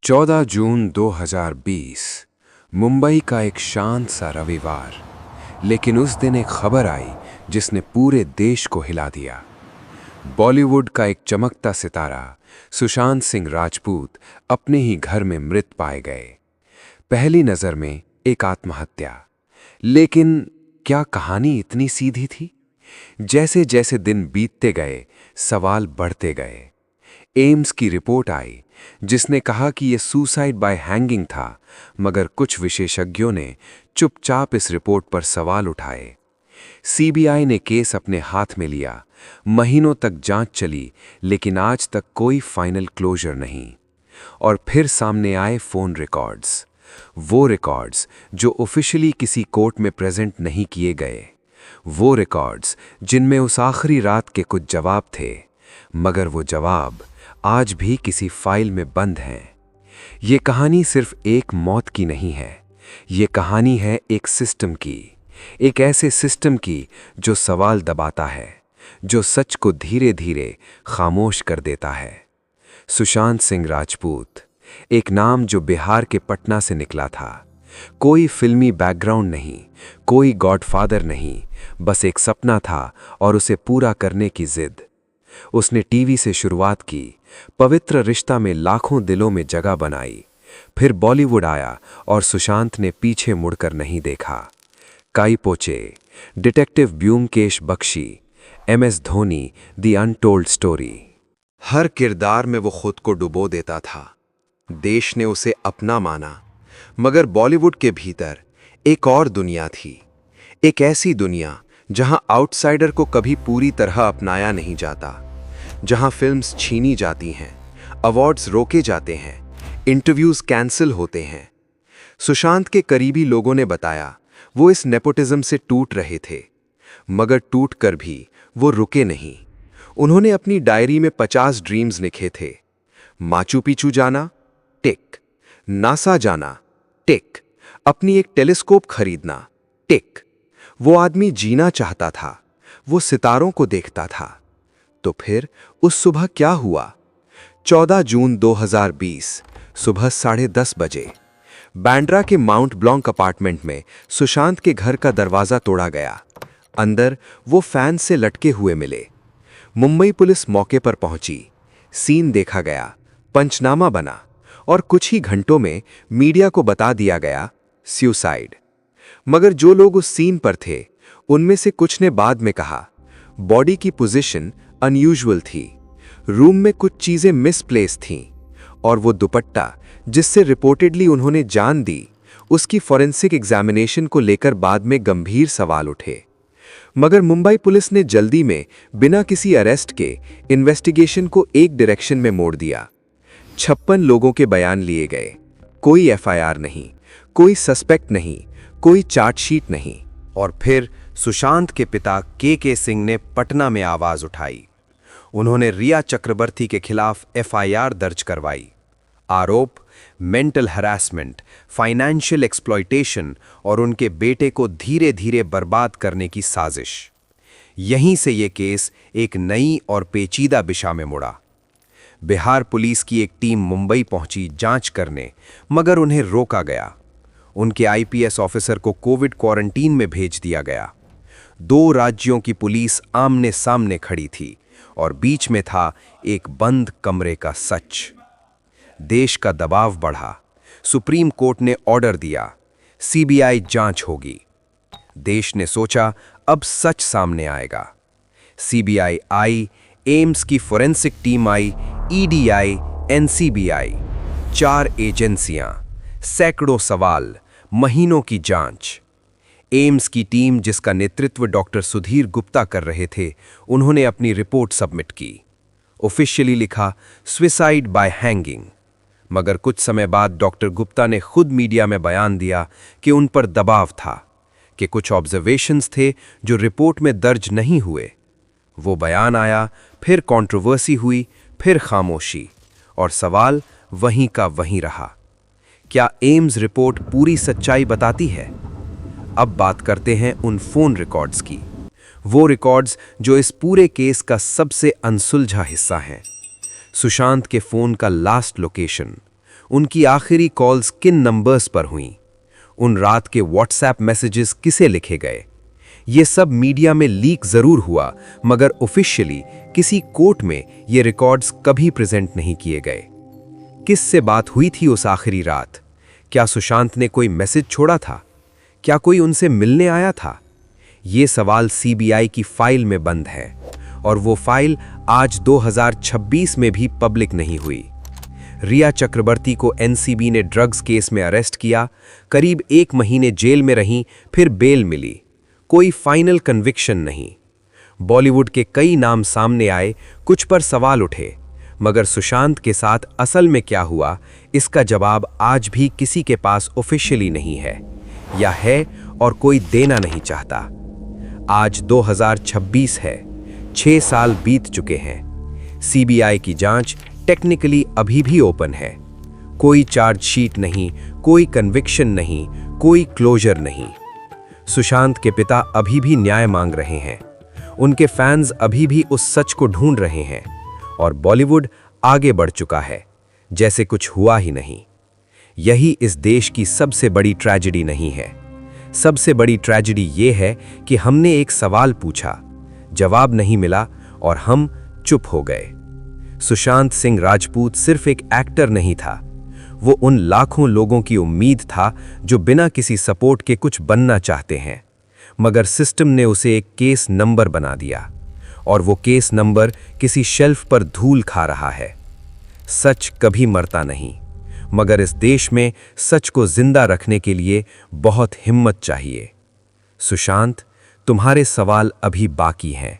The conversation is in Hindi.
14 जून 2020 मुंबई का एक शांत सा रविवार। लेकिन उस दिन एक खबर आई जिसने पूरे देश को हिला दिया। बॉलीवुड का एक चमकता सितारा सुशांत सिंह राजपूत अपने ही घर में मृत पाए गए। पहली नज़र में एक आत्महत्या, लेकिन क्या कहानी इतनी सीधी थी? जैसे जैसे दिन बीतते गए सवाल बढ़ते गए। एम्स की रिपोर्ट आई जिसने कहा कि यह सुसाइड बाय हैंगिंग था, मगर कुछ विशेषज्ञों ने चुपचाप इस रिपोर्ट पर सवाल उठाए। सीबीआई ने केस अपने हाथ में लिया। महीनों तक जांच चली, लेकिन आज तक कोई फाइनल क्लोजर नहीं। और फिर सामने आए फोन रिकॉर्ड्स, वो रिकॉर्ड्स जो ऑफिशियली किसी कोर्ट में प्रेजेंट नहीं किए गए, वो रिकॉर्ड्स जिनमें उस आखिरी रात के कुछ जवाब थे, मगर वो जवाब आज भी किसी फाइल में बंद हैं। ये कहानी सिर्फ एक मौत की नहीं है, ये कहानी है एक सिस्टम की, एक ऐसे सिस्टम की जो सवाल दबाता है, जो सच को धीरे धीरे खामोश कर देता है। सुशांत सिंह राजपूत, एक नाम जो बिहार के पटना से निकला था। कोई फिल्मी बैकग्राउंड नहीं, कोई गॉडफादर नहीं, बस एक सपना था और उसे पूरा करने की जिद। उसने टीवी से शुरुआत की, पवित्र रिश्ता में लाखों दिलों में जगह बनाई। फिर बॉलीवुड आया और सुशांत ने पीछे मुड़कर नहीं देखा। काई पोचे, detective Byomkesh Bakshi, MS Dhoni, the untold story. हर किरदार में वो खुद को डुबो देता था। देश ने उसे अपना माना, मगर बॉलीवुड के भीतर एक और दुनिया थी। एक ऐसी दुनिया जहां आउटसाइडर को कभी पूरी तरह अपनाया नहीं जाता, जहां फिल्म्स छीनी जाती हैं, अवार्ड्स रोके जाते हैं, इंटरव्यूज कैंसिल होते हैं। सुशांत के करीबी लोगों ने बताया वो इस नेपोटिज्म से टूट रहे थे, मगर टूट कर भी वो रुके नहीं। उन्होंने अपनी डायरी में 50 ड्रीम्स लिखे थे। माचू पिचू जाना, टिक। नासा जाना, टिक। अपनी एक टेलीस्कोप खरीदना, टिक। वो आदमी जीना चाहता था, वो सितारों को देखता था। तो फिर उस सुबह क्या हुआ? 14 जून 2020 सुबह 10:30 बजे बांद्रा के माउंट ब्लॉन्क अपार्टमेंट में सुशांत के घर का दरवाजा तोड़ा गया। अंदर वो फैन से लटके हुए मिले। मुंबई पुलिस मौके पर पहुंची, सीन देखा गया, पंचनामा बना और कुछ ही घंटों में मीडिया को बता दिया गया सुसाइड। मगर जो लोग उस सीन पर थे उनमें से कुछ ने बाद में कहा बॉडी की पोजीशन अनयूजुअल थी, रूम में कुछ चीजें मिसप्लेस थीं, और वो दुपट्टा जिससे रिपोर्टेडली उन्होंने जान दी, उसकी फॉरेंसिक एग्जामिनेशन को लेकर बाद में गंभीर सवाल उठे। मगर मुंबई पुलिस ने जल्दी में बिना किसी अरेस्ट के इन्वेस्टिगेशन को एक डायरेक्शन में मोड़ दिया। 56 लोगों के बयान लिए गए। कोई FIR नहीं, कोई सस्पेक्ट नहीं, कोई चार्जशीट नहीं। और फिर सुशांत के पिता के सिंह ने पटना में आवाज उठाई। उन्होंने रिया चक्रवर्ती के खिलाफ FIR दर्ज करवाई। आरोप मेंटल हैरेसमेंट, फाइनेंशियल एक्सप्लॉयटेशन और उनके बेटे को धीरे धीरे बर्बाद करने की साजिश। यहीं से ये केस एक नई और पेचीदा दिशा में मुड़ा। बिहार पुलिस की एक टीम मुंबई पहुंची जांच करने, मगर उन्हें रोका गया। उनके IPS ऑफिसर को कोविड क्वारंटीन में भेज दिया गया। 2 राज्यों की पुलिस आमने सामने खड़ी थी और बीच में था एक बंद कमरे का सच। देश का दबाव बढ़ा। सुप्रीम कोर्ट ने ऑर्डर दिया, CBI जांच होगी। देश ने सोचा अब सच सामने आएगा। CBI आई, एम्स की फोरेंसिक टीम आई, ED आई, NCBI, 4 एजेंसियां, सैकड़ों सवाल, महीनों की जांच। एम्स की टीम जिसका नेतृत्व डॉक्टर सुधीर गुप्ता कर रहे थे, उन्होंने अपनी रिपोर्ट सबमिट की। ऑफिशियली लिखा सुसाइड बाय हैंगिंग। मगर कुछ समय बाद डॉक्टर गुप्ता ने खुद मीडिया में बयान दिया कि उन पर दबाव था, कि कुछ ऑब्जर्वेशंस थे जो रिपोर्ट में दर्ज नहीं हुए। वो बयान आया, फिर कंट्रोवर्सी हुई, फिर खामोशी, और सवाल वहीं का वहीं रहा। क्या एम्स रिपोर्ट पूरी सच्चाई बताती है? अब बात करते हैं उन फोन रिकॉर्ड्स की, वो रिकॉर्ड्स जो इस पूरे केस का सबसे अनसुलझा हिस्सा हैं। सुशांत के फोन का लास्ट लोकेशन, उनकी आखिरी कॉल्स किन नंबर्स पर हुईं, उन रात के व्हाट्सएप मैसेजेस किसे लिखे गए। ये सब मीडिया में लीक जरूर हुआ, मगर ऑफिशियली किसी कोर्ट में ये रिकॉर्ड्स कभी प्रेजेंट नहीं किए गए। किससे बात हुई थी उस आखिरी रात? क्या सुशांत ने कोई मैसेज छोड़ा था? क्या कोई उनसे मिलने आया था? ये सवाल सीबीआई की फाइल में बंद है, और वो फाइल आज 2026 में भी पब्लिक नहीं हुई। रिया चक्रवर्ती को एनसीबी ने ड्रग्स केस में अरेस्ट किया, करीब 1 महीने जेल में रहीं, फिर बेल मिली। कोई फाइनल कन्विक्शन नहीं। बॉलीवुड के कई नाम सामने आए, कुछ पर सवाल उठे, मगर सुशांत के साथ असल में क्या हुआ, इसका जवाब आज भी किसी के पास ऑफिशियली नहीं है, या है और कोई देना नहीं चाहता। आज 2026 है, 6 साल बीत चुके हैं। सीबीआई की जांच टेक्निकली अभी भी ओपन है। कोई चार्जशीट नहीं, कोई कन्विक्शन नहीं, कोई क्लोजर नहीं। सुशांत के पिता अभी भी न्याय मांग रहे हैं। उनके फैंस अभी भी उस सच को ढूंढ रहे हैं, और बॉलीवुड आगे बढ़ चुका है जैसे कुछ हुआ ही नहीं। यही इस देश की सबसे बड़ी ट्रेजेडी नहीं है। सबसे बड़ी ट्रेजेडी ये है कि हमने एक सवाल पूछा, जवाब नहीं मिला, और हम चुप हो गए। सुशांत सिंह राजपूत सिर्फ एक एक्टर नहीं था, वो उन लाखों लोगों की उम्मीद था जो बिना किसी सपोर्ट के कुछ बनना चाहते हैं, मगर सिस्टम ने उसे एक केस नंबर बना दिया, और वो केस नंबर किसी शेल्फ पर धूल खा रहा है। सच कभी मरता नहीं, मगर इस देश में सच को जिंदा रखने के लिए बहुत हिम्मत चाहिए। सुशांत, तुम्हारे सवाल अभी बाकी हैं।